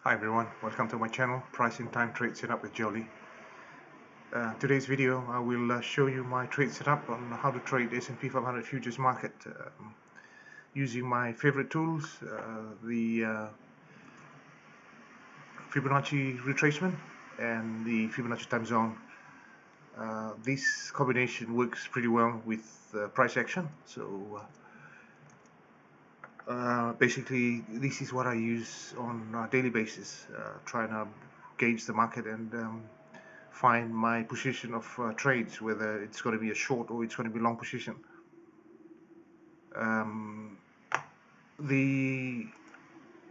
Hi everyone, welcome to my channel, Price in Time Trade Setup with Joeli. Today's video I will show you my trade setup on how to trade S&P 500 futures market using my favorite tools, the Fibonacci Retracement and the Fibonacci time zone. This combination works pretty well with price action, so basically this is what I use on a daily basis, trying to gauge the market and find my position of trades, whether it's going to be a short or it's going to be long position. The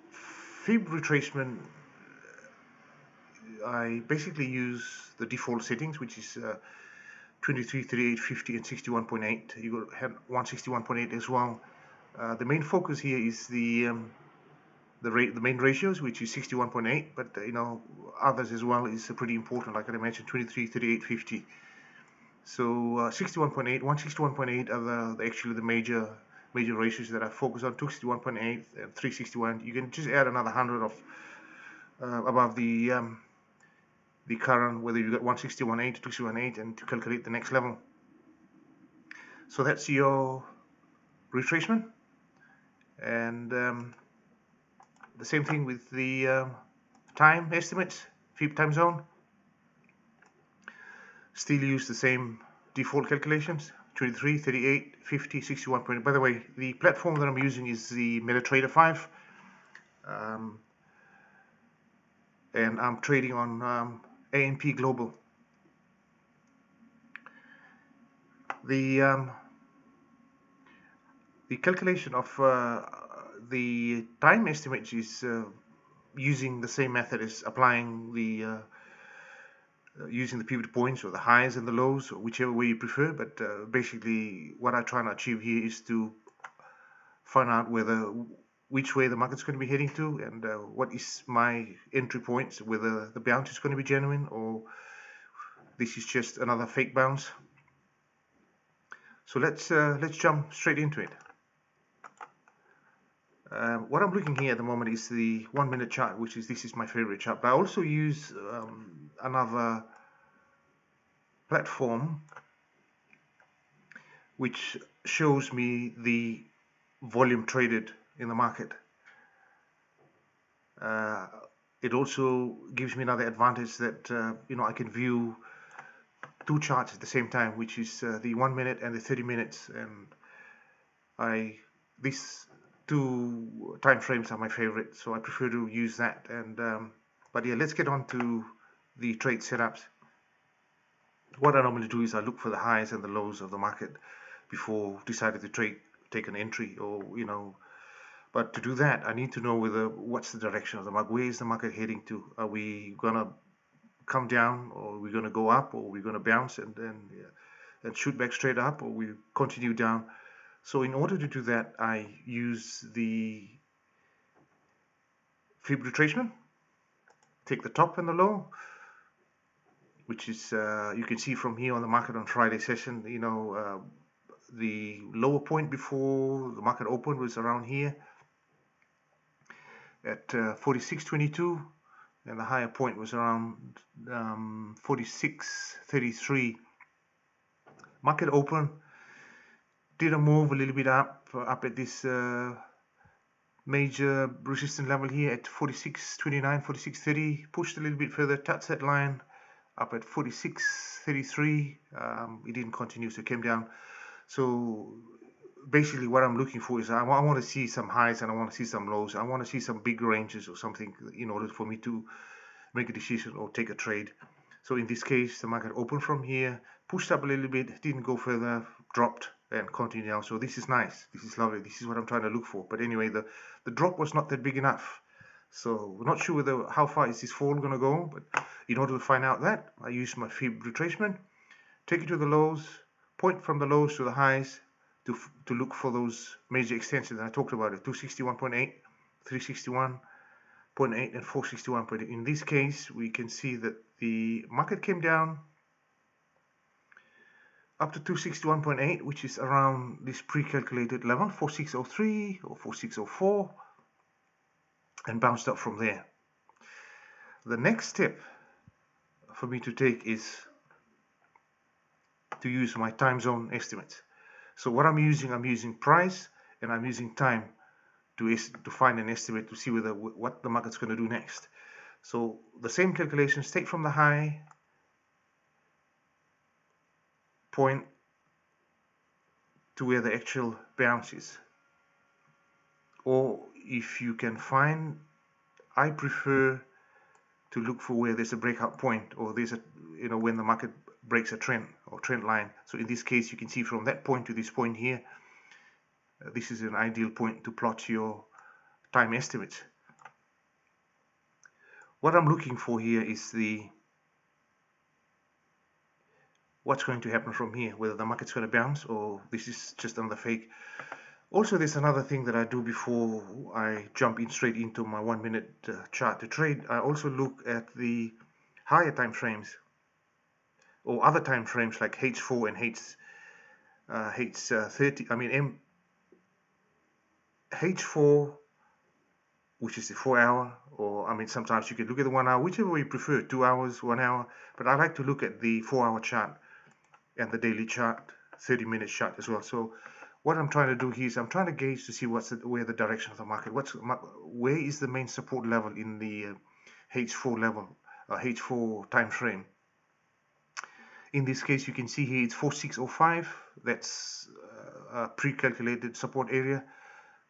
Fib retracement, I basically use the default settings, which is 23, 38, 50 and 61.8. You have 161.8 as well. The main focus here is the main ratios, which is 61.8, but others as well is pretty important, like I mentioned, 23, 38, 50. So 61.8, 161.8 are actually the major ratios that I focus on. 261.8 and 361. You can just add another 100 of above the current, whether you got 161.8 to 261.8, and to calculate the next level. So that's your retracement, and the same thing with the time estimates, Fib time zone. Still use the same default calculations, 23, 38, 50, 61. By the way, the platform that I'm using is the MetaTrader 5, and I'm trading on A&P Global. The calculation of the time estimates is using the same method as applying the using the pivot points or the highs and the lows, or whichever way you prefer. But basically what I'm trying to achieve here is to find out which way the market's going to be heading to, and what is my entry points, whether the bounce is going to be genuine or this is just another fake bounce. So let's jump straight into it. What I'm looking here at the moment is the 1 minute chart, which is this is my favorite chart. But I also use another platform which shows me the volume traded in the market. It also gives me another advantage that I can view two charts at the same time, which is the 1 minute and the 30 minutes, and these two time frames are my favorite, so I prefer to use that. And but yeah, let's get on to the trade setups. What I normally do is I look for the highs and the lows of the market before deciding to take an entry, or but to do that I need to know what's the direction of the market. Where is the market heading to? Are we gonna come down, or are we gonna go up, or are we gonna bounce and then shoot back straight up, or we continue down? So in order to do that, I use the Fib retracement, take the top and the low, which is you can see from here on the market on Friday session, the lower point before the market opened was around here at 46.22, and the higher point was around 46.33. Market open, did a move a little bit up at this major resistance level here at 46.29, 46.30, pushed a little bit further, touched that line up at 46.33. It didn't continue, so it came down. So basically what I'm looking for is I want to see some highs and I want to see some lows. I want to see some big ranges or something in order for me to make a decision or take a trade. So in this case, the market opened from here, pushed up a little bit, didn't go further, dropped and continued down. So this is nice, this is lovely, this is what I'm trying to look for. But anyway, the drop was not that big enough, so we're not sure how far is this fall going to go. But in order to find out that, I use my Fib retracement, take it to the lows, point from the lows to the highs to look for those major extensions. And I talked about it, 261.8, 361.8 and 461.8. In this case, we can see that the market came down up to 261.8, which is around this pre-calculated level, 4603 or 4604, and bounced up from there. The next step for me to take is to use my time zone estimates. So what I'm using price and I'm using time to find an estimate to see what the market's going to do next. So the same calculations, take from the high point to where the actual bounce is. Or if you can find, I prefer to look for where there's a breakout point, or there's a, when the market breaks a trend or trend line. So in this case, you can see from that point to this point here, this is an ideal point to plot your time estimates. What I'm looking for here is what's going to happen from here, whether the market's going to bounce or this is just another fake. Also, there's another thing that I do before I jump in straight into my 1 minute chart to trade. I also look at the higher time frames or other time frames like H4 and H30. H4, which is the 4 hour, or sometimes you can look at the 1 hour, whichever way you prefer, 2 hours, 1 hour. But I like to look at the 4 hour chart and the daily chart, 30-minute chart as well. So what I'm trying to do here is I'm trying to gauge to see where the direction of the market, where is the main support level in the H4 level, H4 time frame. In this case, you can see here it's 4605. That's a pre-calculated support area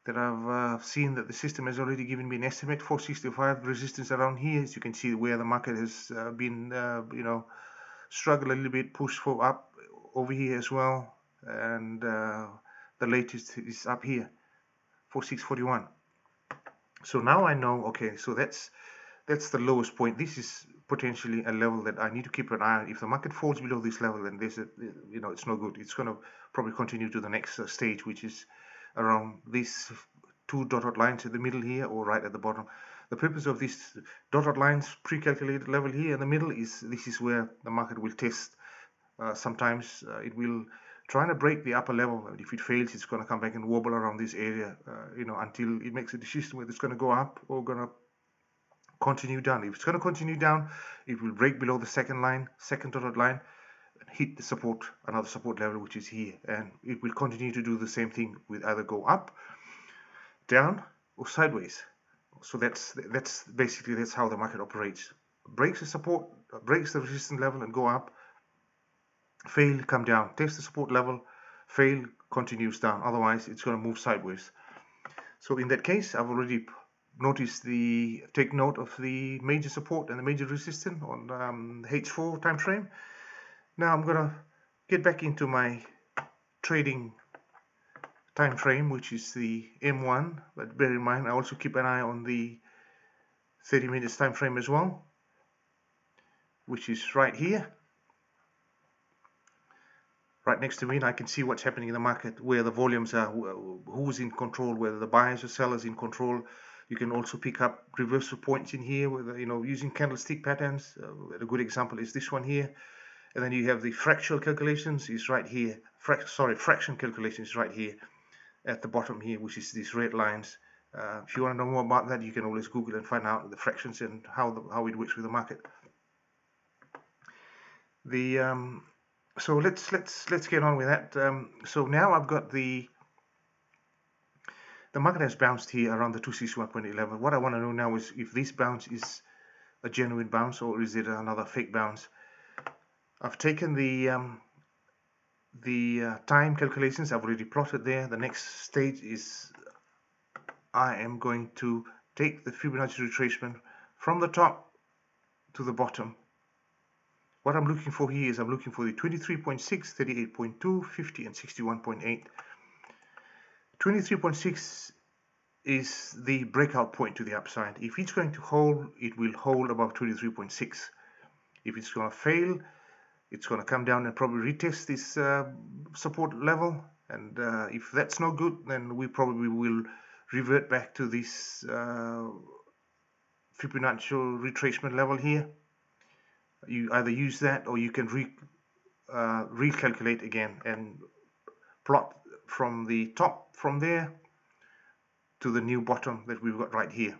that I've seen that the system has already given me an estimate. 465 resistance around here. As you can see where the market has been, struggle a little bit, push for up over here as well, and the latest is up here, 4641. So now I know, okay, so that's the lowest point. This is potentially a level that I need to keep an eye on. If the market falls below this level, then it's no good. It's going to probably continue to the next stage, which is around these two dotted lines in the middle here, or right at the bottom. The purpose of these dotted lines, pre-calculated level here in the middle, is this is where the market will test. Sometimes it will try to break the upper level, and if it fails, it's going to come back and wobble around this area, until it makes a decision whether it's going to go up or going to continue down. If it's going to continue down, it will break below the second dotted line, and hit the support, another support level, which is here, and it will continue to do the same thing, with either go up, down, or sideways. So that's basically how the market operates. Breaks the support, breaks the resistance level and go up, fail, come down, test the support level, fail, continues down. Otherwise, it's going to move sideways. So in that case, I've already noticed take note of the major support and the major resistance on H4 time frame. Now I'm going to get back into my trading time frame, which is the M1, but bear in mind I also keep an eye on the 30 minutes time frame as well, which is right here, right next to me, and I can see what's happening in the market, where the volumes are, who's in control, whether the buyers or sellers in control. You can also pick up reversal points in here, whether using candlestick patterns. A good example is this one here. And then you have the fractional calculations is right here. Fraction calculations is right here at the bottom here, which is these red lines. If you want to know more about that, you can always Google and find out the fractions and how it works with the market. So let's get on with that. So now I've got the market has bounced here around the 261.11. What I want to know now is if this bounce is a genuine bounce or is it another fake bounce. I've taken the time calculations. I've already plotted there. The next stage is I am going to take the Fibonacci retracement from the top to the bottom. What I'm looking for here is I'm looking for the 23.6, 38.2, 50, and 61.8. 23.6 is the breakout point to the upside. If it's going to hold, it will hold above 23.6. If it's going to fail, it's going to come down and probably retest this support level. And if that's no good, then we probably will revert back to this Fibonacci retracement level here. You either use that or you can recalculate again and plot from the top from there to the new bottom that we've got right here.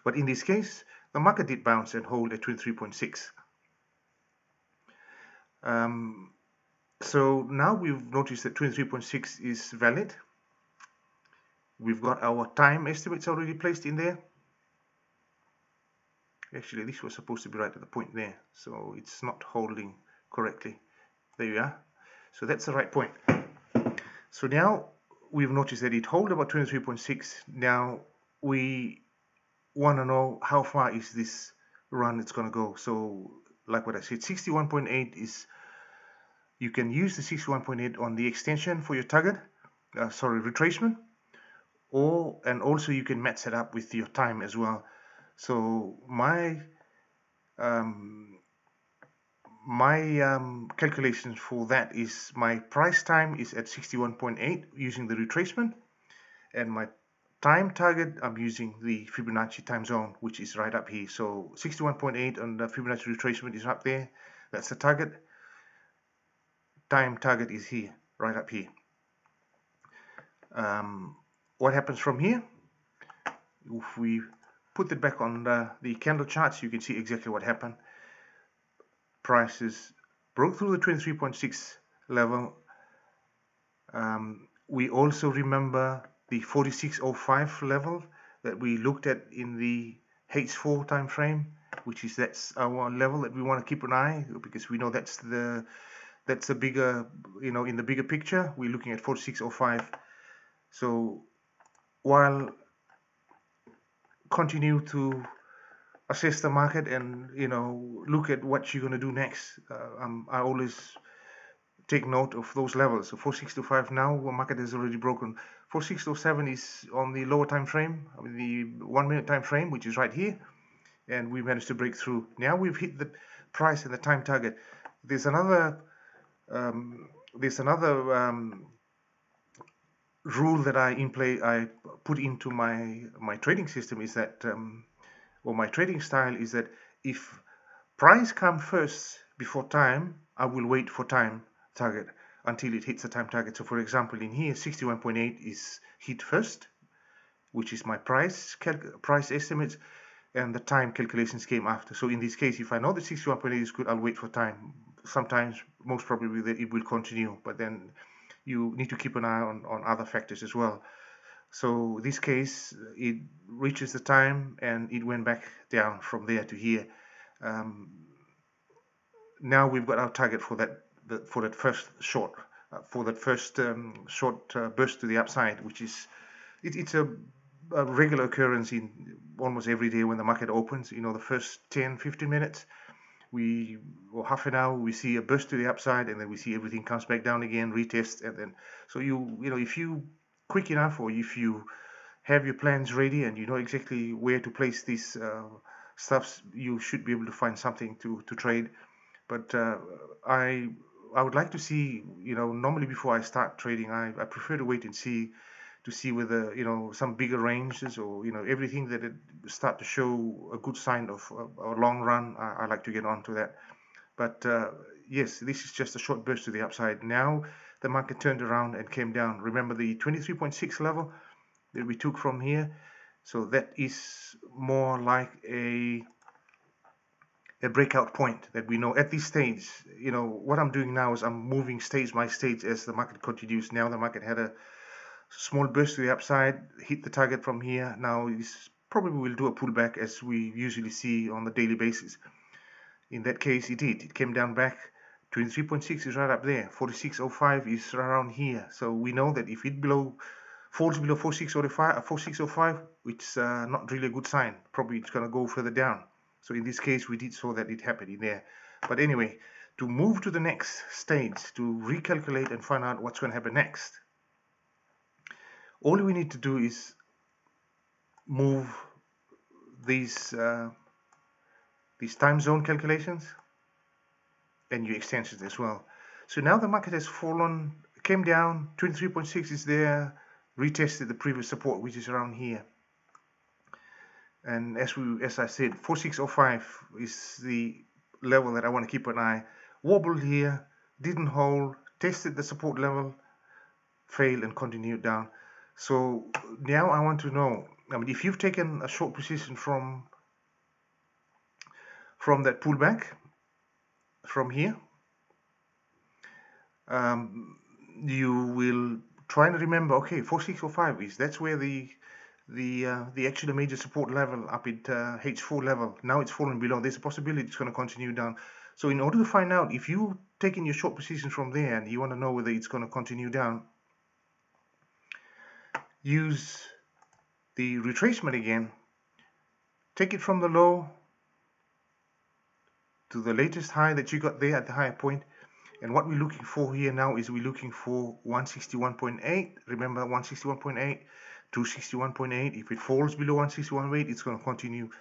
But in this case, the market did bounce and hold at 23.6. So now we've noticed that 23.6 is valid. We've got our time estimates already placed in there. Actually, this was supposed to be right at the point there, so it's not holding correctly. There you are. So that's the right point. So now we've noticed that it held about 23.6. Now we want to know how far is this run it's going to go. So like what I said, 61.8 is, you can use the 61.8 on the extension for your target, retracement, and also you can match it up with your time as well. So my calculations for that is my price time is at 61.8 using the retracement, and my time target I'm using the Fibonacci time zone, which is right up here. So 61.8 on the Fibonacci retracement is up there. That's the target. Time target is here, right up here. What happens from here? If we put it back on the candle charts, you can see exactly what happened. Prices broke through the 23.6 level. We also remember the 46.05 level that we looked at in the H4 time frame, that's our level that we want to keep an eye, because we know that's a bigger, in the bigger picture we're looking at 46.05. So while continue to assess the market and look at what you're going to do next, I always take note of those levels. So 4625 now, the market has already broken. 4607 is on the lower time frame, the 1 minute time frame, which is right here, and we managed to break through. Now we've hit the price and the time target. There's another rule that I put into my trading system, is that or my trading style is that if price comes first before time, I will wait for time target until it hits the time target. So for example, in here 61.8 is hit first, which is my price estimates, and the time calculations came after. So in this case, if I know that 61.8 is good, I'll wait for time. Sometimes, most probably, that it will continue, but then you need to keep an eye on other factors as well. So this case, it reaches the time and it went back down from there to here. Now we've got our target for that first short, burst to the upside, which is it's a regular occurrence in almost every day when the market opens. The first 10-15 minutes, or half an hour, we see a burst to the upside, and then we see everything comes back down again, retest, and then so if you quick enough, or if you have your plans ready and you know exactly where to place these stuffs, you should be able to find something to trade. But I would like to see, normally before I start trading, I prefer to wait and see whether some bigger ranges, or everything that it start to show a good sign of a long run. I like to get onto that. But yes, this is just a short burst to the upside. Now the market turned around and came down. Remember the 23.6 level that we took from here? So that is more like a breakout point that we know at this stage. What I'm doing now is I'm moving stage by stage as the market continues. Now the market had a small burst to the upside, hit the target from here. Now this probably will do a pullback, as we usually see on the daily basis. In that case, it did. It came down back. 23.6 is right up there. 46.05 is around here. So we know that if it falls below 46.05, it's not really a good sign. Probably it's going to go further down. So in this case, we saw that it happened in there. But anyway, to move to the next stage, to recalculate and find out what's going to happen next, all we need to do is move these time zone calculations and your extensions as well. So now the market has fallen, came down, 23.6 is there, retested the previous support, which is around here. And as I said, 46.05 is the level that I want to keep an eye. Wobbled here, didn't hold, tested the support level, failed, and continued down. So now I want to know, I mean, if you've taken a short position from that pullback from here, you will try and remember, okay, 4605 is, that's where the actual major support level up at H4 level. Now it's fallen below. There's a possibility it's going to continue down. So in order to find out if you've taken your short position from there and you want to know whether it's going to continue down, use the retracement again. Take it from the low to the latest high that you got there at the higher point. And what we're looking for here now is we're looking for 161.8. Remember, 161.8, 261.8. If it falls below 161.8, it's going to continue.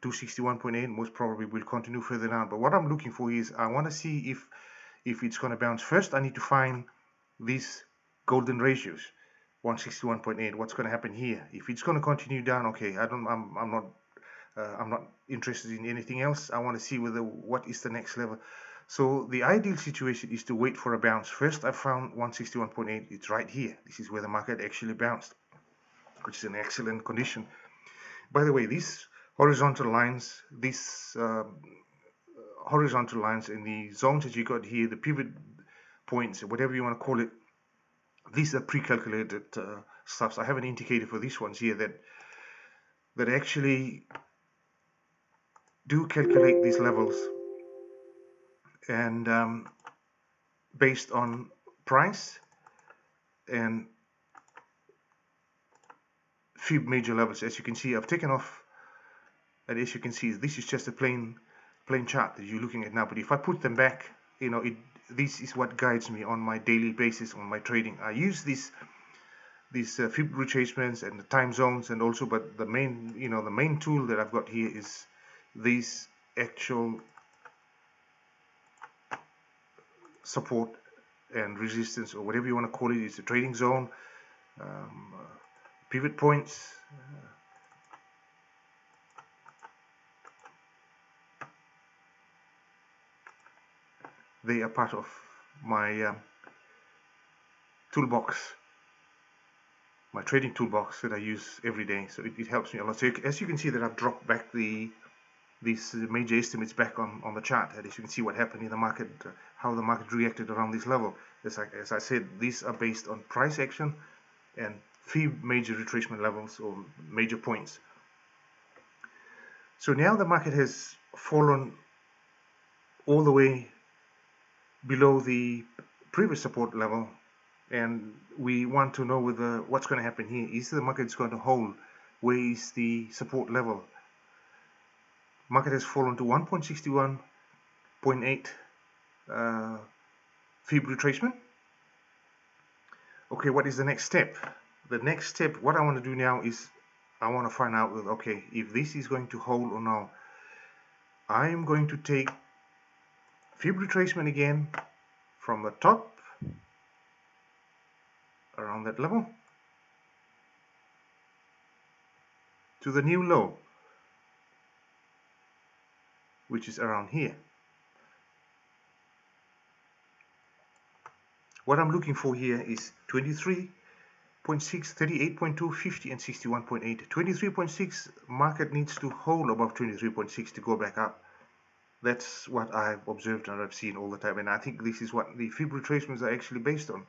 261.8 most probably will continue further down. But what I'm looking for is I want to see if it's going to bounce. First, I need to find these golden ratios. 161.8. What's going to happen here? If it's going to continue down, okay, I'm not interested in anything else. I want to see what is the next level. So the ideal situation is to wait for a bounce. First, I found 161.8. It's right here. This is where the market actually bounced, which is an excellent condition. By the way, these horizontal lines, horizontal lines in the zones that you got here, the pivot points, whatever you want to call it, these are pre-calculated stuff. So I have an indicator for these ones here that actually do calculate these levels, and based on price and Fib major levels. As you can see, I've taken off, and as you can see, this is just a plain chart that you're looking at now. But if I put them back, you know, this is what guides me on my daily basis on my trading. I use these Fib retracements and the time zones, and also, but the main tool that I've got here is these actual support and resistance, or whatever you want to call it. It's a trading zone, pivot points, they are part of my toolbox, my trading toolbox that I use every day. So it helps me a lot. So as you can see that I've dropped back these major estimates back on the chart, and as you can see what happened in the market, how the market reacted around this level. As I said, these are based on price action and Fib major retracement levels or major points. So now the market has fallen all the way below the previous support level, and we want to know what's going to happen here. Is the market going to hold? Where is the support level? Market has fallen to 1.61.8 Fib retracement. Okay, what is the next step? The next step, what I want to do now is I want to find out, okay, if this is going to hold or not. I am going to take Fib retracement again from the top around that level to the new low, which is around here. What I'm looking for here is 23.6, 38.2, 50, and 61.8. 23.6, market needs to hold above 23.6 to go back up. That's what I've observed and I've seen all the time, and I think this is what the Fib retracements are actually based on.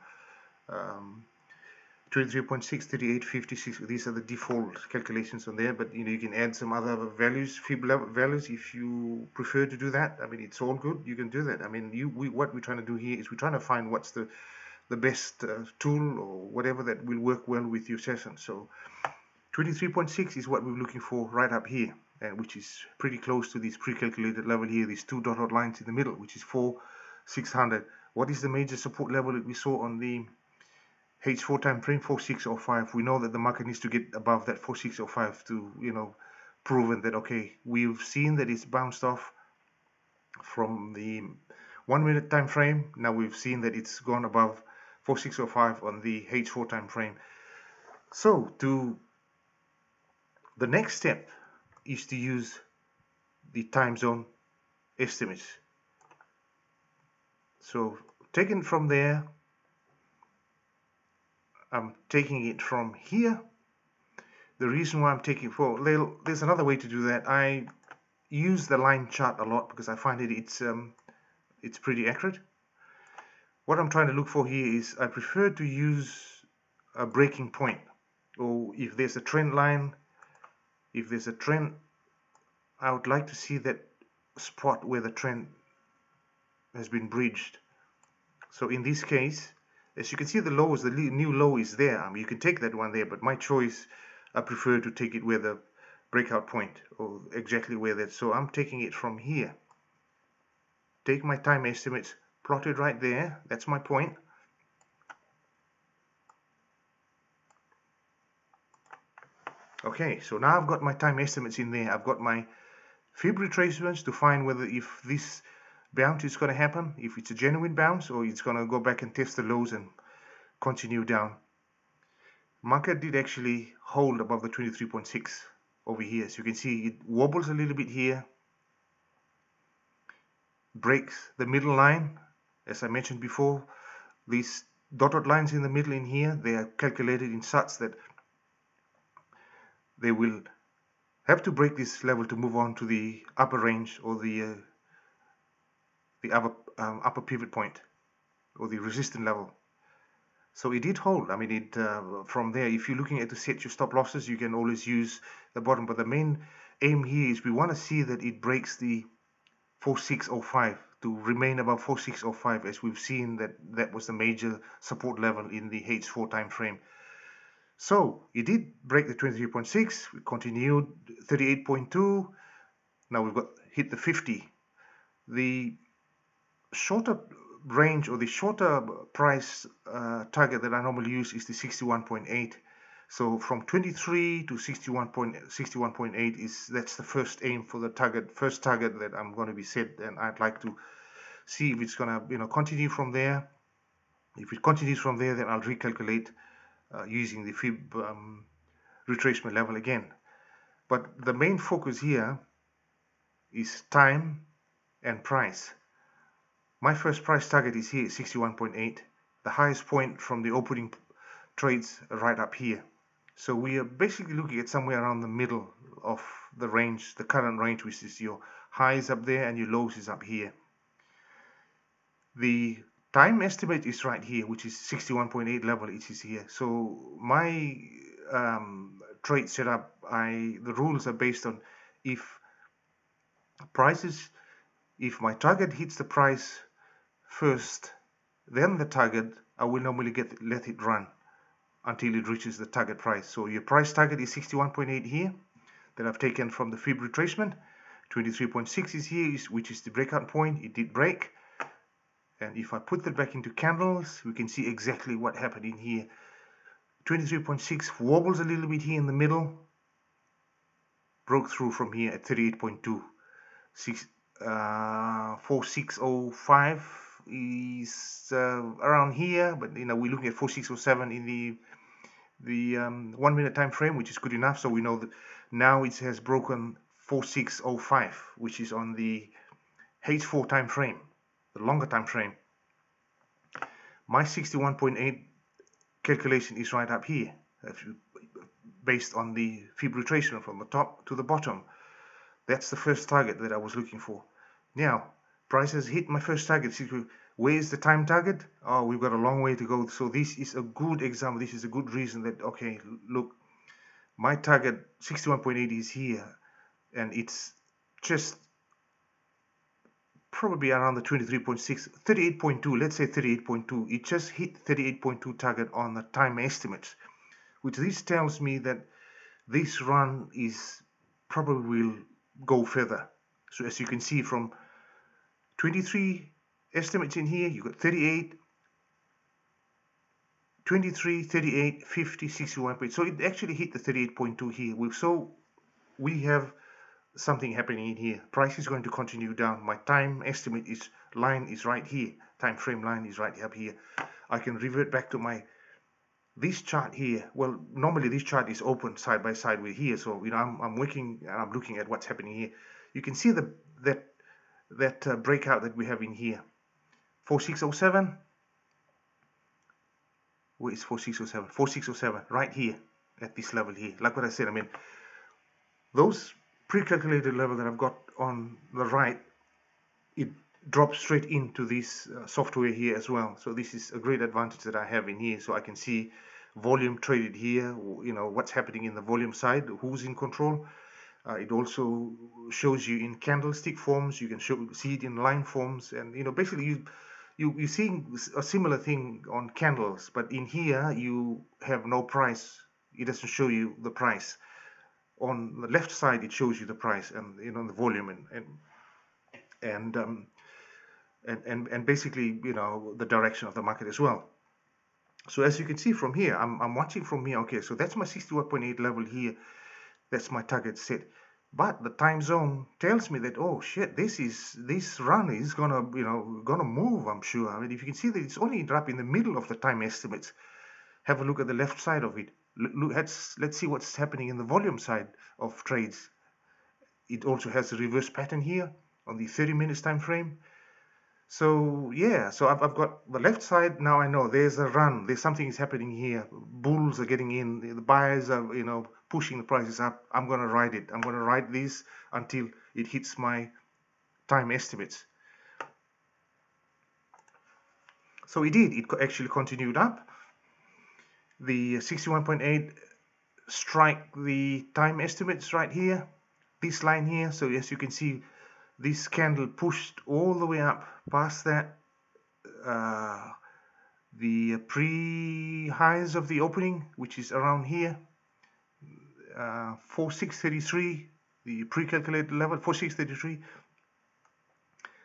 23.6, 38, 56, these are the default calculations on there, but you can add some other values, Fib values, if you prefer to do that. I mean, it's all good, you can do that. I mean, what we're trying to do here is we're trying to find what's the best tool or whatever that will work well with your session. So 23.6 is what we're looking for right up here, which is pretty close to this pre-calculated level here, these two dotted lines in the middle, which is 4,600. What is the major support level that we saw on the H4 time frame? 4,605. We know that the market needs to get above that 4,605 to, proven that, okay, we've seen that it's bounced off from the 1 minute time frame. Now we've seen that it's gone above 4,605 on the H4 time frame. So the next step is to use the time zone estimates. So taken from there, I'm taking it from here The reason why I'm taking there's another way to do that. I use the line chart a lot because I find it's pretty accurate. What I'm trying to look for here is I prefer to use a breaking point, or if there's a trend line, if there's a trend, I would like to see that spot where the trend has been bridged. So in this case, as you can see, the new low is there. I mean, you can take that one there, but my choice, I prefer to take it where the breakout point, or exactly where that. So I'm taking it from here. Take my time estimates, plot it right there. That's my point. Okay, so now I've got my time estimates in there. I've got my Fib retracements to find whether if this bounce is going to happen, if it's a genuine bounce, or it's going to go back and test the lows and continue down. Market did actually hold above the 23.6 over here. So you can see it wobbles a little bit here, breaks the middle line. As I mentioned before, these dotted lines in the middle in here, they are calculated in such that they will have to break this level to move on to the upper range, or the upper pivot point, or the resistance level. So it did hold. I mean, from there, if you're looking at to set your stop losses, you can always use the bottom. But the main aim here is we want to see that it breaks the 4605 to remain above 4605, as we've seen that was the major support level in the H4 time frame. So it did break the 23.6. We continued 38.2. Now we've got hit the 50. The shorter range, or the shorter price target that I normally use is the 61.8. So from 23 to 61.8 that's the first aim for the first target that I'm going to be set, and I'd like to see if it's going to continue from there. If it continues from there, then I'll recalculate using the Fib retracement level again. But the main focus here is time and price. My first price target is here, 61.8, the highest point from the opening trades right up here. So we are basically looking at somewhere around the middle of the range, the current range, which is your highs up there and your lows is up here. The time estimate is right here, which is 61.8 level, it is here. So my trade setup, the rules are based on if my target hits the price first, then the target, I will normally let it run until it reaches the target price. So your price target is 61.8 here, that I've taken from the Fib retracement. 23.6 is here, which is the breakout point. It did break. And if I put that back into candles, we can see exactly what happened in here. 23.6 wobbles a little bit here in the middle, broke through from here at 38.2. 4605 is around here, but we're looking at 4607 in the 1 minute time frame, which is good enough. So we know that now it has broken 4605, which is on the H4 time frame, the longer time frame. My 61.8 calculation is right up here, based on the Fib retracement from the top to the bottom. That's the first target that I was looking for. Now, price has hit my first target. Where is the time target? Oh, we've got a long way to go. So this is a good example. This is a good reason that, okay, look, my target 61.8 is here, and it's just probably around the 23.6, 38.2, let's say 38.2. It just hit 38.2 target on the time estimates, which this tells me that this run is probably will go further. So as you can see, from 23 estimates in here, you got 38, 23, 38, 50, 61. So it actually hit the 38.2 here. We have something happening in here. Price is going to continue down. My time estimate line is right here. Time frame line is right up here. I can revert back to this chart here. Well, normally this chart is open side by side with here. So I'm working and I'm looking at what's happening here. You can see that breakout that we have in here. 4607. Where is 4607? 4607 right here. at this level here. Like what I said, I mean, those pre-calculated level that I've got on the right, it drops straight into this software here as well. So this is a great advantage that I have in here. So I can see volume traded here, you know, what's happening in the volume side, who's in control. It also shows you in candlestick forms. You can see it in line forms, and you know, basically you're seeing a similar thing on candles, but in here you have no price. It doesn't show you the price. On the left side it shows you the price, and you know, the volume, and basically, you know, the direction of the market as well. So as you can see from here, I'm watching from here. Okay, so that's my 61.8 level here. That's my target set. But the time zone tells me that, oh shit, this run is gonna, you know, gonna move, I'm sure. I mean, if you can see that it's only up in the middle of the time estimates. Have a look at the left side of it. Let's see what's happening in the volume side of trades. It also has a reverse pattern here on the 30 minutes time frame. So yeah, so I've got the left side. Now I know there's a run. There's something is happening here. Bulls are getting in. The buyers are, you know, pushing the prices up. I'm gonna ride it. I'm gonna ride this until it hits my time estimates. So it did. It actually continued up. The 61.8 strike the time estimates right here. This line here. So as you can see, this candle pushed all the way up past that. The pre-highs of the opening, which is around here, 4633, the pre-calculated level, 4633,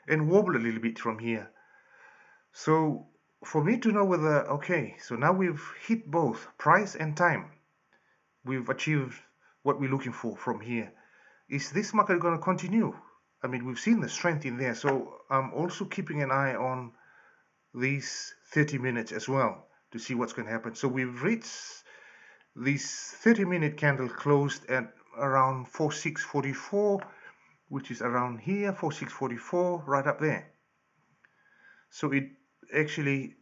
and wobble a little bit from here. So for me to know whether, okay, so now we've hit both price and time. We've achieved what we're looking for from here. Is this market going to continue? I mean, we've seen the strength in there, so I'm also keeping an eye on these 30 minutes as well to see what's going to happen. So we've reached this 30-minute candle closed at around 4644, which is around here, 4644, right up there. So it actually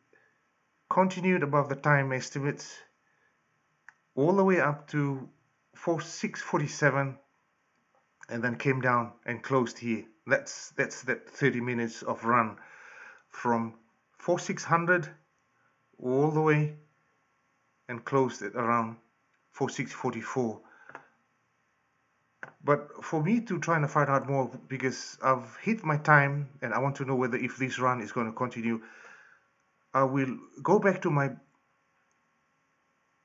continued above the time estimates all the way up to 4647, and then came down and closed here. That's that 30 minutes of run from 4600 all the way and closed at around 4644. But for me to try and find out more, because I've hit my time and I want to know whether if this run is going to continue, I will go back to my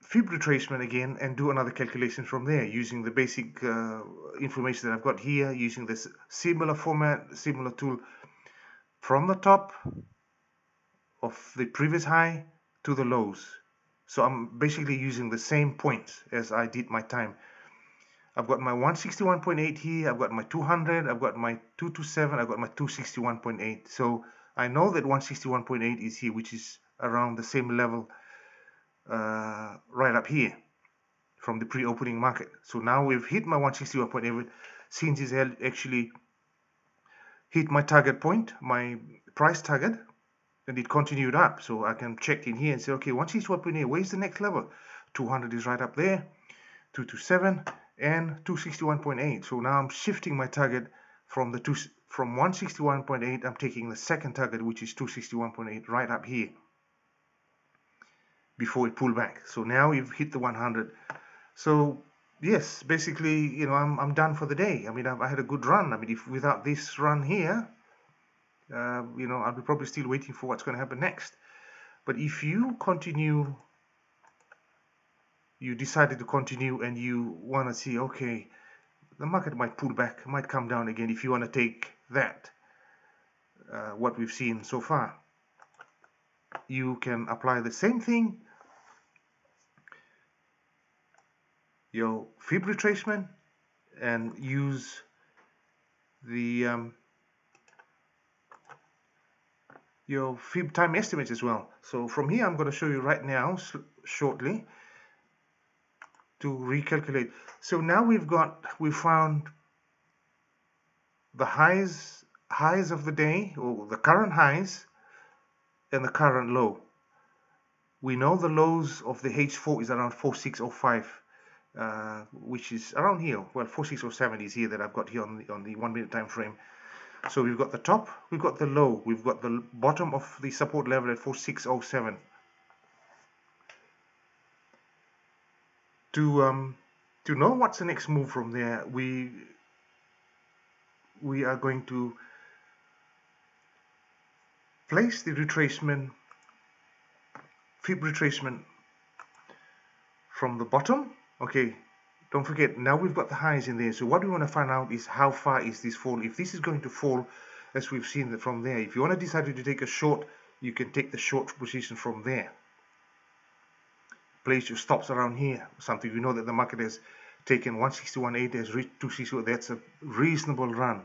Fib retracement again and do another calculation from there using the basic information that I've got here, using this similar format, similar tool, from the top of the previous high to the lows. So I'm basically using the same points as I did my time. I've got my 161.8 here, I've got my 200, I've got my 227, I've got my 261.8. So I know that 161.8 is here, which is around the same level right up here from the pre-opening market. So now we've hit my 161.8 since it's actually hit my target point, my price target, and it continued up. So I can check in here and say, okay, 161.8, where's the next level? 200 is right up there, 227 and 261.8. So now I'm shifting my target from 161.8. I'm taking the second target, which is 261.8, right up here before it pulled back. So now we've hit the 100. So yes, basically, you know, I'm done for the day. I mean, I had a good run. I mean, if without this run here, you know, I'll be probably still waiting for what's going to happen next. But if you continue, you decided to continue and you want to see, okay, the market might pull back, might come down again. If you want to take that, what we've seen so far, you can apply the same thing, your Fib retracement, and use the your Fib time estimates as well. So from here, I'm going to show you right now, shortly, to recalculate. So now we've found the highs of the day, or the current highs, and the current low. We know the lows of the H4 is around 4605. which is around here. Well, 4607 is here that I've got here on the 1 minute time frame. So we've got the top, we've got the low, we've got the bottom of the support level at 4607. To know what's the next move from there, we are going to place the retracement, Fib retracement from the bottom. Okay, don't forget, now we've got the highs in there. So what we want to find out is how far is this fall. If this is going to fall, as we've seen from there, if you want to decide to take a short, you can take the short position from there. Place your stops around here. Something you know that the market has taken 161.8, has reached 260. That's a reasonable run.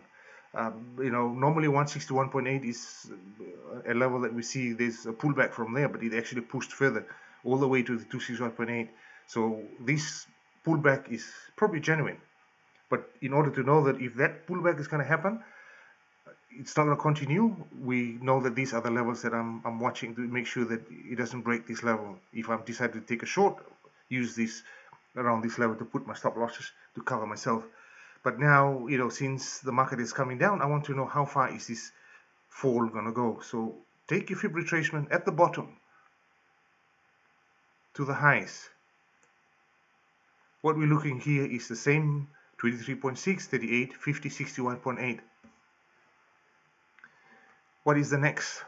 You know, normally 161.8 is a level that we see there's a pullback from there, but it actually pushed further all the way to the 261.8. So this pullback is probably genuine. But in order to know that if that pullback is going to happen, it's not going to continue, we know that these are the levels that I'm watching to make sure that it doesn't break this level. If I'm decided to take a short, use this around this level to put my stop losses to cover myself. But now, you know, since the market is coming down, I want to know how far is this fall going to go. So take your Fib retracement at the bottom to the highs. What we're looking here is the same 23.6, 38, 50, 61.8. What is the next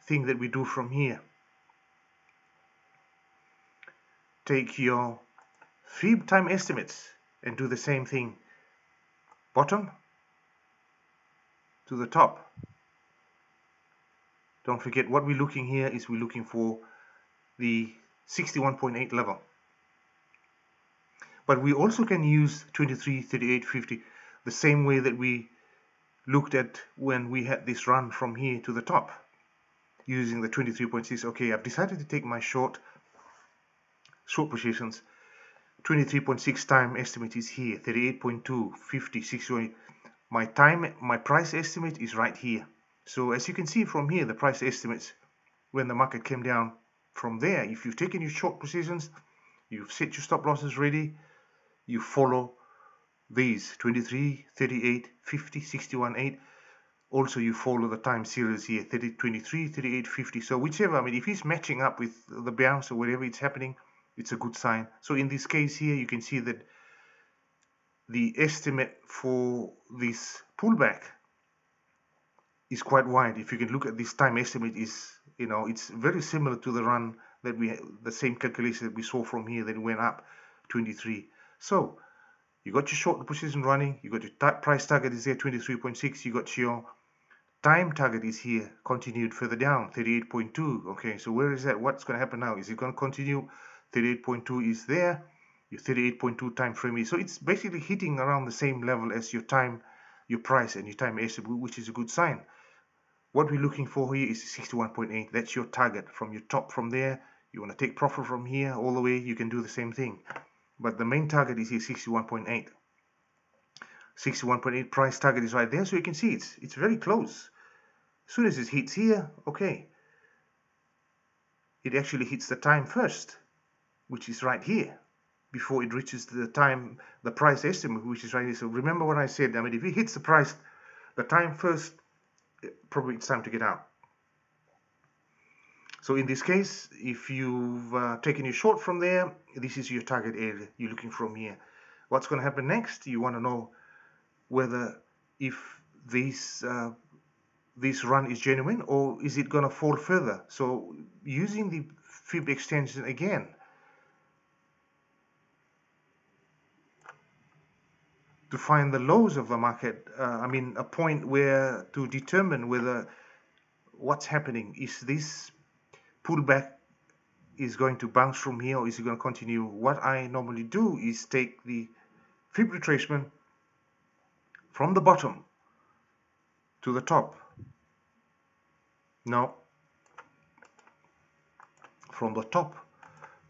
thing that we do from here? Take your Fib time estimates and do the same thing. Bottom to the top. Don't forget, what we're looking here is we're looking for the 61.8 level. But we also can use 23, 38, 50 the same way that we looked at when we had this run from here to the top using the 23.6. Okay, I've decided to take my short positions. 23.6 time estimate is here, 38.2, 50, 68. My price estimate is right here. So as you can see from here, the price estimates when the market came down from there, if you've taken your short positions, you've set your stop losses ready, you follow these 23, 38, 50, 61.8. Also you follow the time series here, 30, 23, 38, 50. So whichever, I mean, if it's matching up with the bounce or whatever it's happening, it's a good sign. So in this case here, you can see that the estimate for this pullback is quite wide. If you can look at this time estimate, is, you know, it's very similar to the run that the same calculation that we saw from here that went up 23. So you got your short position running, you got your price target is there 23.6, you got your time target is here, continued further down 38.2. okay, so where is that? What's going to happen now? Is it going to continue? 38.2 is there, your 38.2 time frame is, so it's basically hitting around the same level as your time, your price and your time estimate, which is a good sign. What we're looking for here is 61.8. That's your target from your top. From there, you want to take profit from here all the way, you can do the same thing. But the main target is here, 61.8. 61.8 price target is right there, so you can see it's very close. As soon as it hits here, okay, it actually hits the time first, which is right here, before it reaches the time, the price estimate, which is right here. So remember what I said, I mean, if it hits the price, the time first, probably it's time to get out. So in this case, if you've taken your short from there, this is your target area you're looking from here. What's going to happen next? You want to know whether if this run is genuine or is it going to fall further. So using the Fib extension again, to find the lows of the market, I mean a point where to determine whether what's happening, is this pullback is going to bounce from here or is it going to continue. What I normally do is take the Fib retracement from the bottom to the top. Now from the top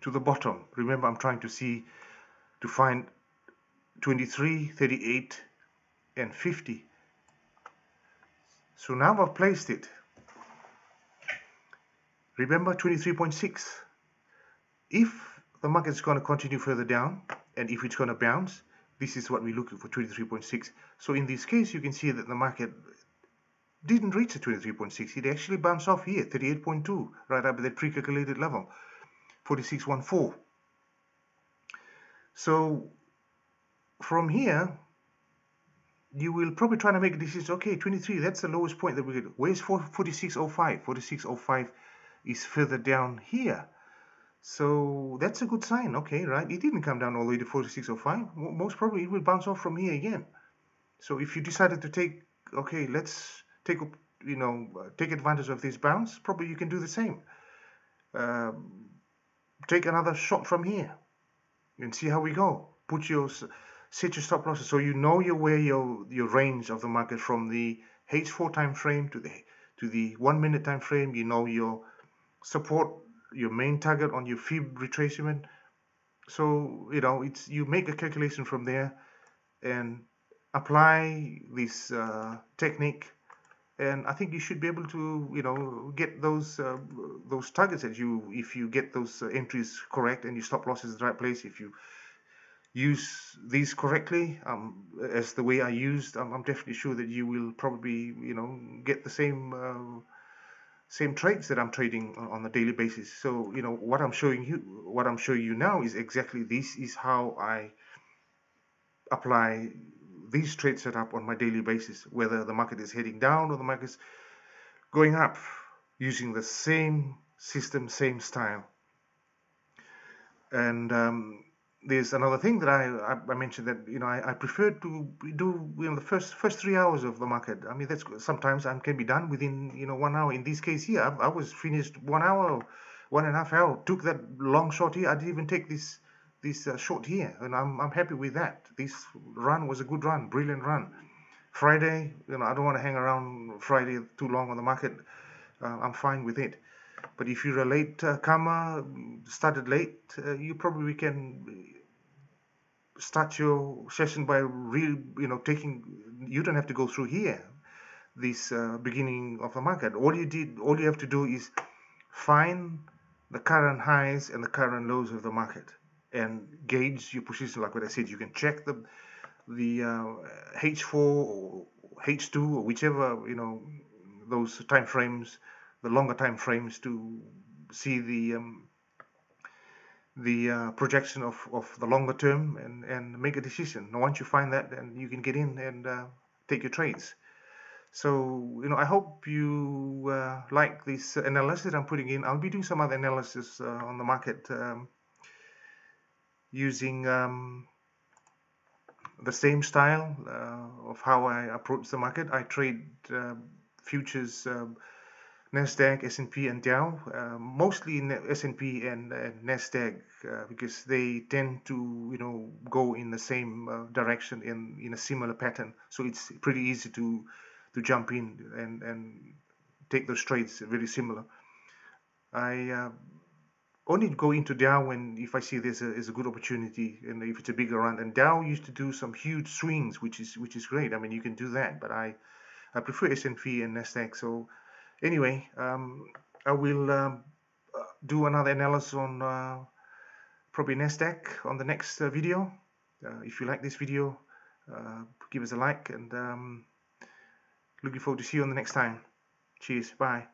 to the bottom, remember I'm trying to find 23, 38 and 50. So now I've placed it. Remember 23.6. If the market is going to continue further down, and if it's going to bounce, this is what we're looking for, 23.6. So in this case, you can see that the market didn't reach the 23.6. It actually bounced off here, 38.2, right up at that pre-calculated level, 46.14. So from here, you will probably try to make a decision. Okay, 23, that's the lowest point that we get. Where's 46.05? 46.05 is further down here. So that's a good sign. Okay, right? It didn't come down all the way to 46.05. Most probably it will bounce off from here again. So if you decided to take, okay, let's take, take advantage of this bounce, probably you can do the same. Take another shot from here and see how we go. Set your stop losses so you know where your range of the market from the H4 time frame to the 1 minute time frame. You know your support, your main target on your Fib retracement. So you make a calculation from there and apply this technique, and I think you should be able to get those targets that if you get those entries correct and your stop losses in the right place. If you use these correctly, as the way I used, I'm definitely sure that you will probably get the same trades that I'm trading on a daily basis. So what I'm showing you now is exactly this is how I apply these trade setup on my daily basis, whether the market is heading down or the market is going up, using the same system, same style. And there's another thing that I mentioned, that I prefer to do the first 3 hours of the market. I mean, that's sometimes can be done within 1 hour. In this case here, I was finished 1 hour, 1.5 hours. Took that long short here. I didn't even take this short here, and I'm happy with that. This run was a good run, brilliant run. Friday, I don't want to hang around Friday too long on the market. I'm fine with it. But if you're a late comer, started late, you probably can start your session by you don't have to go through here, this beginning of the market. All you have to do is find the current highs and the current lows of the market and gauge your position. Like what I said, you can check the H4 or H2 or whichever, those time frames, the longer time frames, to see the projection of the longer term and make a decision. Now, once you find that, then you can get in and take your trades. So I hope you like this analysis I'm putting in. I'll be doing some other analysis on the market using the same style of how I approach the market. I trade futures, Nasdaq, S&P, and Dow, mostly in S&P and Nasdaq, because they tend to go in the same direction in a similar pattern. So it's pretty easy to jump in and take those trades very similar. I only go into Dow if I see there's a good opportunity and if it's a bigger run. And Dow used to do some huge swings, which is great. I mean, you can do that, but I prefer S&P and Nasdaq. So anyway, I will do another analysis on probably Nasdaq on the next video. If you like this video, give us a like, and looking forward to see you on the next time. Cheers, bye.